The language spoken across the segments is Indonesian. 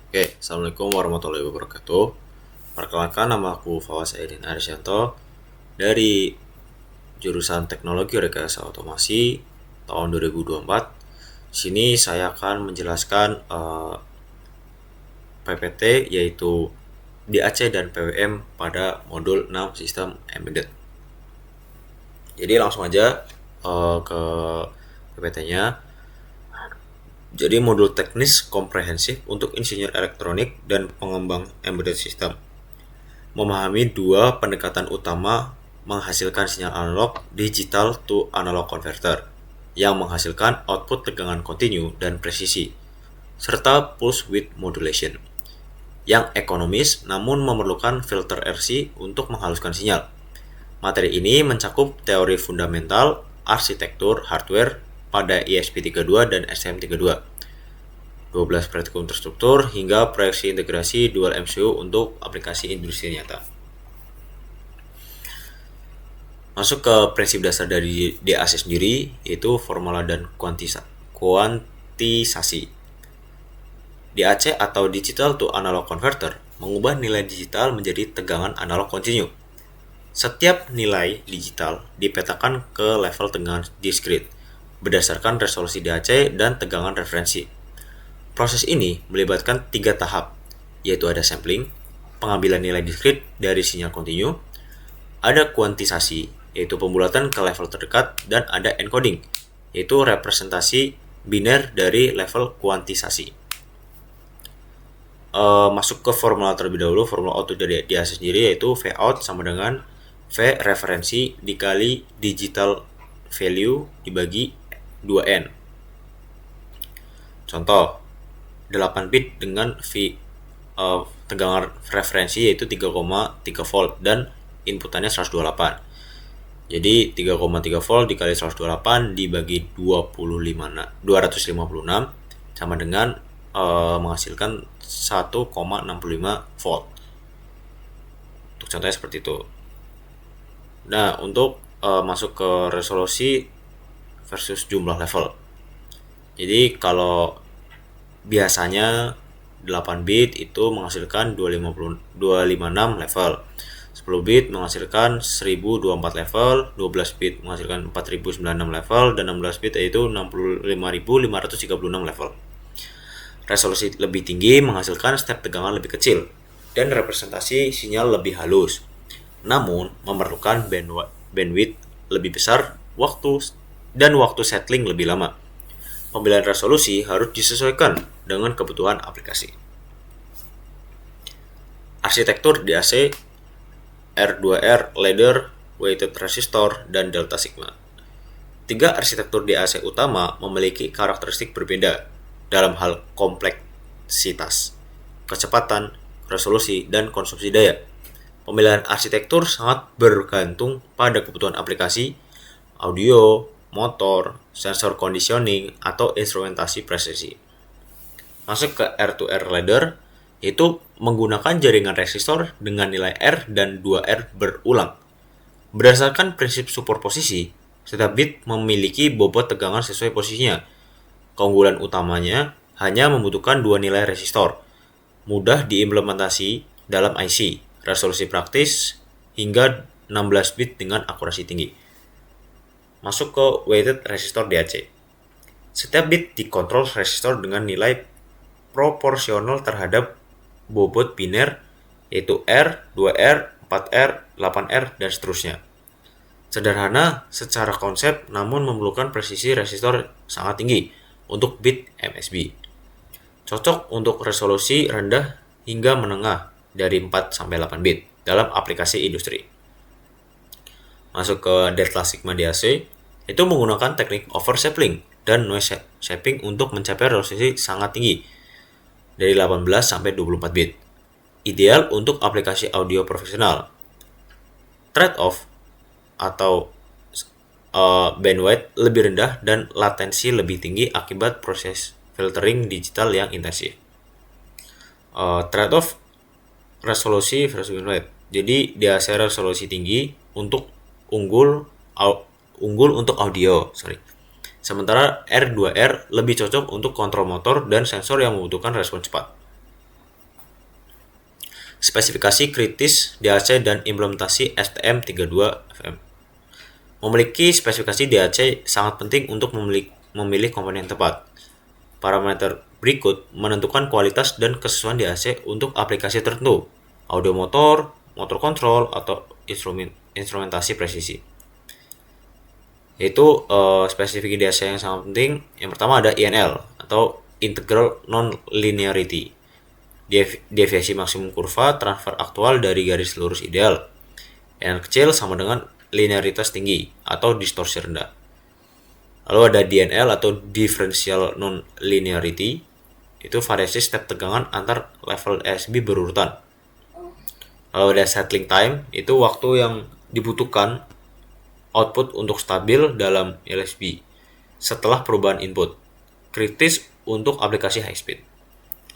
Oke, Assalamualaikum warahmatullahi wabarakatuh. Perkenalkan, nama aku Fawaz Aidin Arisyanto dari jurusan Teknologi Rekayasa Otomasi tahun 2024. Sini saya akan menjelaskan PPT yaitu DAC dan PWM pada modul 6 Sistem Embedded. Jadi langsung aja ke PPT-nya. Jadi modul teknis komprehensif untuk insinyur elektronik dan pengembang embedded system. Memahami dua pendekatan utama menghasilkan sinyal analog digital to analog converter yang menghasilkan output tegangan kontinu dan presisi, serta pulse width modulation yang ekonomis namun memerlukan filter RC untuk menghaluskan sinyal. Materi ini mencakup teori fundamental arsitektur hardware pada ESP32 dan STM32, 12 praktikum terstruktur, hingga proyeksi integrasi dual MCU untuk aplikasi industri nyata. Masuk ke prinsip dasar dari DAC sendiri, yaitu formula dan kuantisasi. DAC atau Digital to Analog Converter mengubah nilai digital menjadi tegangan analog kontinu. Setiap nilai digital dipetakan ke level tegangan diskrit berdasarkan resolusi DAC dan tegangan referensi. Proses ini melibatkan 3 tahap, yaitu ada sampling, pengambilan nilai diskrit dari sinyal kontinu, ada kuantisasi, yaitu pembulatan ke level terdekat, dan ada encoding, yaitu representasi biner dari level kuantisasi. Masuk ke formula terlebih dahulu. Formula output dari DAC sendiri yaitu V out sama dengan V referensi dikali digital value dibagi 2N. Contoh, 8 bit dengan tegangan referensi yaitu 3,3 volt dan inputannya 128. Jadi 3,3 volt dikali 128 dibagi 256 sama dengan menghasilkan 1,65 volt. Untuk contohnya seperti itu. Nah, untuk masuk ke resolusi versus jumlah level. Jadi kalau biasanya 8 bit itu menghasilkan 256 level, 10 bit menghasilkan 1024 level, 12 bit menghasilkan 4096 level, dan 16 bit yaitu 65536 level. Resolusi lebih tinggi menghasilkan step tegangan lebih kecil dan representasi sinyal lebih halus, namun memerlukan bandwidth lebih besar dan waktu settling lebih lama. Pemilihan resolusi harus disesuaikan dengan kebutuhan aplikasi. Arsitektur DAC, R2R, ladder, weighted resistor, dan delta sigma. 3 arsitektur DAC utama memiliki karakteristik berbeda dalam hal kompleksitas, kecepatan, resolusi, dan konsumsi daya. Pemilihan arsitektur sangat bergantung pada kebutuhan aplikasi, audio, motor, sensor conditioning, atau instrumentasi presisi. Masuk ke R2R ladder, yaitu menggunakan jaringan resistor dengan nilai R dan 2R berulang. Berdasarkan prinsip superposisi, setiap bit memiliki bobot tegangan sesuai posisinya. Keunggulan utamanya hanya membutuhkan 2 nilai resistor, mudah diimplementasi dalam IC, resolusi praktis, hingga 16 bit dengan akurasi tinggi. Masuk ke weighted resistor DAC. Setiap bit dikontrol resistor dengan nilai proporsional terhadap bobot biner, yaitu R, 2R, 4R, 8R, dan seterusnya. Sederhana secara konsep, namun memerlukan presisi resistor sangat tinggi untuk bit MSB. Cocok untuk resolusi rendah hingga menengah dari 4-8 bit dalam aplikasi industri. Masuk ke delta sigma DAC, itu menggunakan teknik oversampling dan noise shaping untuk mencapai resolusi sangat tinggi dari 18-24 bit. Ideal untuk aplikasi audio profesional. Trade-off atau bandwidth lebih rendah dan latensi lebih tinggi akibat proses filtering digital yang intensif. Trade-off resolusi versus bandwidth. Jadi DAC resolusi tinggi untuk unggul untuk audio, Sementara R2R lebih cocok untuk kontrol motor dan sensor yang membutuhkan respon cepat. Spesifikasi kritis DAC dan implementasi STM32FM. Memiliki spesifikasi DAC sangat penting untuk memilih komponen yang tepat. Parameter berikut menentukan kualitas dan kesesuaian DAC untuk aplikasi tertentu, audio motor, motor control, atau instrumentasi presisi. Yaitu spesifikasi DAC yang sangat penting. Yang pertama ada INL atau Integral Non-Linearity, deviasi maksimum kurva transfer aktual dari garis lurus ideal. Yang kecil sama dengan linearitas tinggi atau distorsi rendah. Lalu ada DNL atau Differential Non-Linearity, itu variasi step tegangan antar level LSB berurutan. Lalu ada settling time, itu waktu yang dibutuhkan output untuk stabil dalam LSB setelah perubahan input, kritis untuk aplikasi high speed.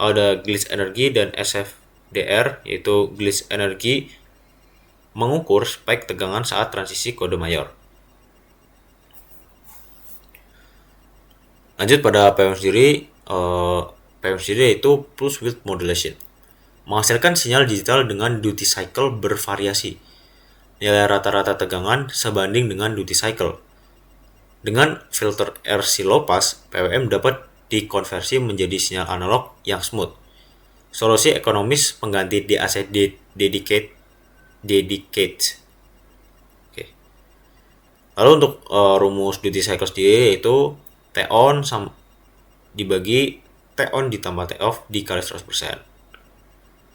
Ada glitch energy dan SFDR, yaitu glitch energy mengukur spike tegangan saat transisi kode mayor. Lanjut pada PWM sendiri, PWM sendiri yaitu pulse width modulation, menghasilkan sinyal digital dengan duty cycle bervariasi. Nilai rata-rata tegangan sebanding dengan duty cycle. Dengan filter RC low pass, PWM dapat dikonversi menjadi sinyal analog yang smooth. Solusi ekonomis pengganti DAC dedicate. Oke. Lalu untuk rumus duty cycle sendiri yaitu T on dibagi T on ditambah T off dikali 100%.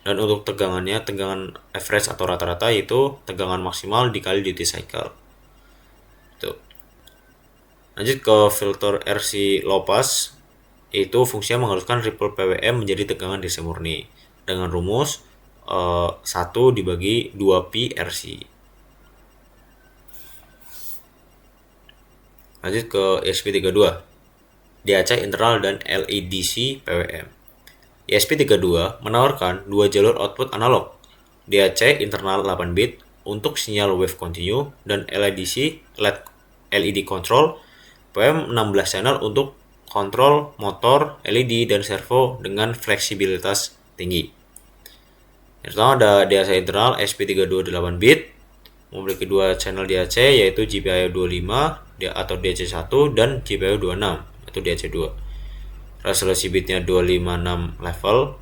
Dan untuk tegangannya, tegangan average atau rata-rata itu tegangan maksimal dikali duty cycle. Tuh. Lanjut ke filter RC low pass, itu fungsinya menghaluskan ripple PWM menjadi tegangan DC murni dengan rumus 1 dibagi 2Pi RC. Lanjut ke ESP32, DAC internal dan LEDC PWM. ESP32 menawarkan dua jalur output analog, DAC internal 8 bit untuk sinyal wave continue dan LEDC LED control PWM 16 channel untuk kontrol motor, LED, dan servo dengan fleksibilitas tinggi. Yang pertama ada DAC internal ESP32 8 bit, memiliki dua channel DAC yaitu GPIO 25 atau DAC1 dan GPIO 26 atau DAC2. Resolusi bitnya 256 level.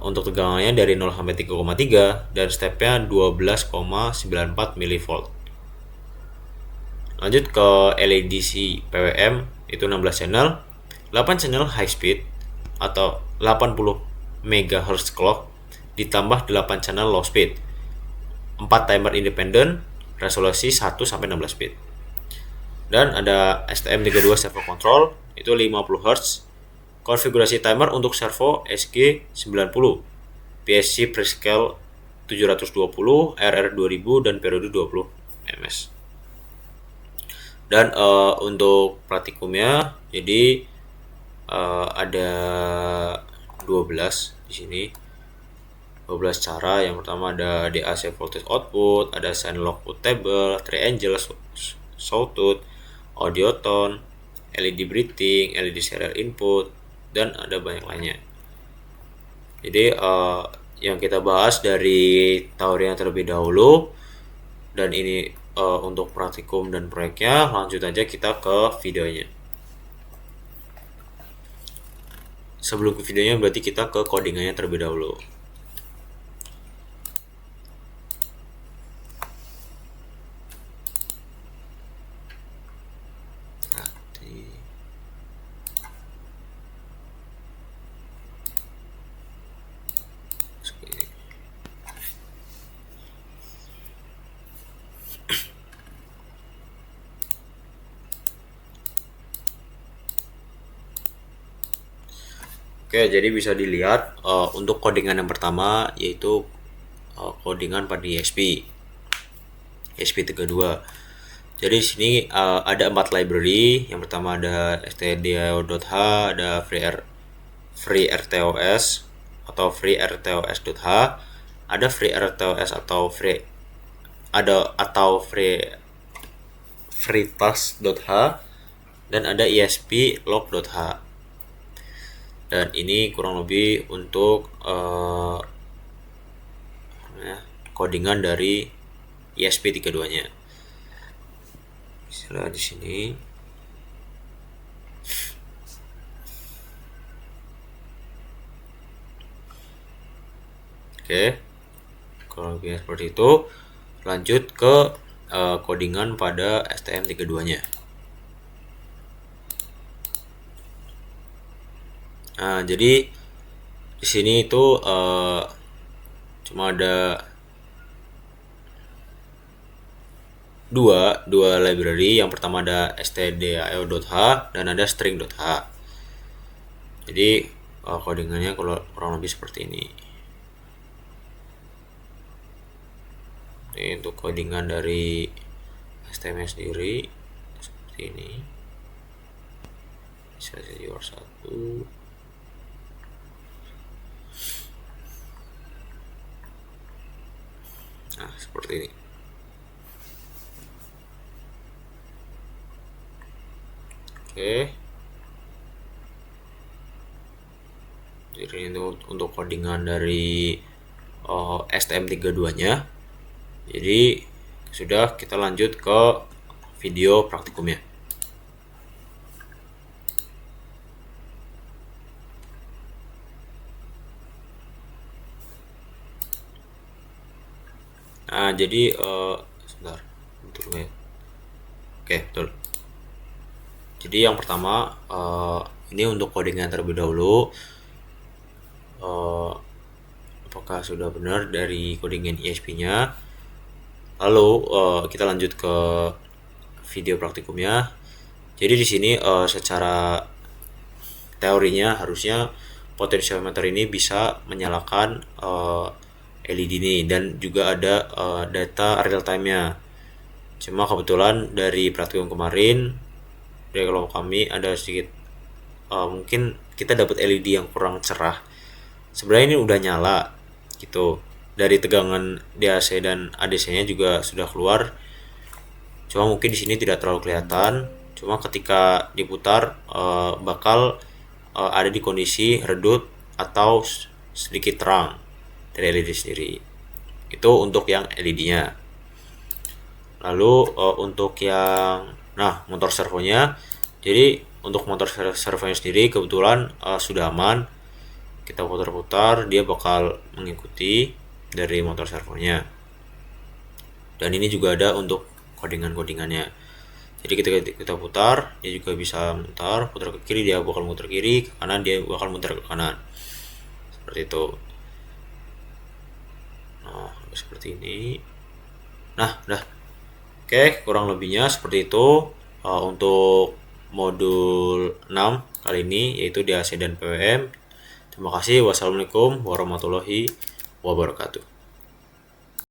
Untuk tegangannya dari 0 sampai 3,3 dan stepnya 12,94 mV. Lanjut ke LEDC PWM, itu 16 channel, 8 channel high speed atau 80 MHz clock ditambah 8 channel low speed, 4 timer independen, resolusi 1 sampai 16 bit. Dan ada STM32 servo control, itu 50 Hz. Konfigurasi timer untuk servo SG90, PSC prescale 720, RR 2000 dan periode 20 ms. Dan untuk praktikumnya, jadi ada 12 di sini. 12 cara. Yang pertama ada DAC voltage output, ada sign logbook table, triangle, sawtooth, audio tone, LED breathing, LED serial input, dan ada banyak lainnya. Jadi yang kita bahas dari teorinya terlebih dahulu, dan ini untuk praktikum dan proyeknya. Lanjut aja kita ke videonya. Sebelum ke videonya berarti kita ke codingannya terlebih dahulu. Oke, jadi bisa dilihat untuk codingan yang pertama yaitu codingan pada ESP32. Jadi di sini ada 4 library. Yang pertama ada stdio.h, ada FreeRTOS atau FreeRTOS.h, ada FreeRTOS atau FreeTask.h, dan ada ESP log.h. Dan ini kurang lebih untuk codingan dari ESP32-nya. Misalnya di sini. Oke. Kalau lebih seperti itu, lanjut ke codingan pada STM32-nya. Nah, jadi di sini itu cuma ada dua library. Yang pertama ada stdio.h dan ada string.h. Jadi codingannya kurang lebih seperti ini. Ini untuk codingan dari STM sendiri seperti ini. Bisa jadi satu. Nah, seperti ini. Oke. Jadi ini untuk codingan dari STM32-nya. Jadi sudah, kita lanjut ke video praktikumnya. Nah, jadi sebentar, betul ya. Oke, betul. Jadi yang pertama ini untuk codingan terlebih dahulu. Apakah sudah benar dari codingan ESP-nya? Lalu kita lanjut ke video praktikumnya. Jadi di sini secara teorinya harusnya potentiometer ini bisa menyalakan LED ini dan juga ada data real time-nya. Cuma kebetulan dari praktikum kemarin dari kelompok kami ada sedikit mungkin kita dapat LED yang kurang cerah. Sebenarnya ini udah nyala gitu. Dari tegangan DAC dan ADC-nya juga sudah keluar. Cuma mungkin di sini tidak terlalu kelihatan. Cuma ketika diputar bakal ada di kondisi redup atau sedikit terang dari LED sendiri. Itu untuk yang LED-nya. Lalu untuk yang motor servonya. Jadi untuk motor servonya sendiri kebetulan sudah aman. Kita putar-putar, dia bakal mengikuti dari motor servonya. Dan ini juga ada untuk codingan-codingannya. Jadi kita putar, dia juga bisa putar ke kiri, dia bakal muter kiri, ke kanan dia bakal muter ke kanan. Seperti itu. Nah, seperti ini. Nah, udah. Oke, kurang lebihnya seperti itu untuk modul 6 kali ini, yaitu DAC dan PWM. Terima kasih. Wassalamualaikum warahmatullahi wabarakatuh.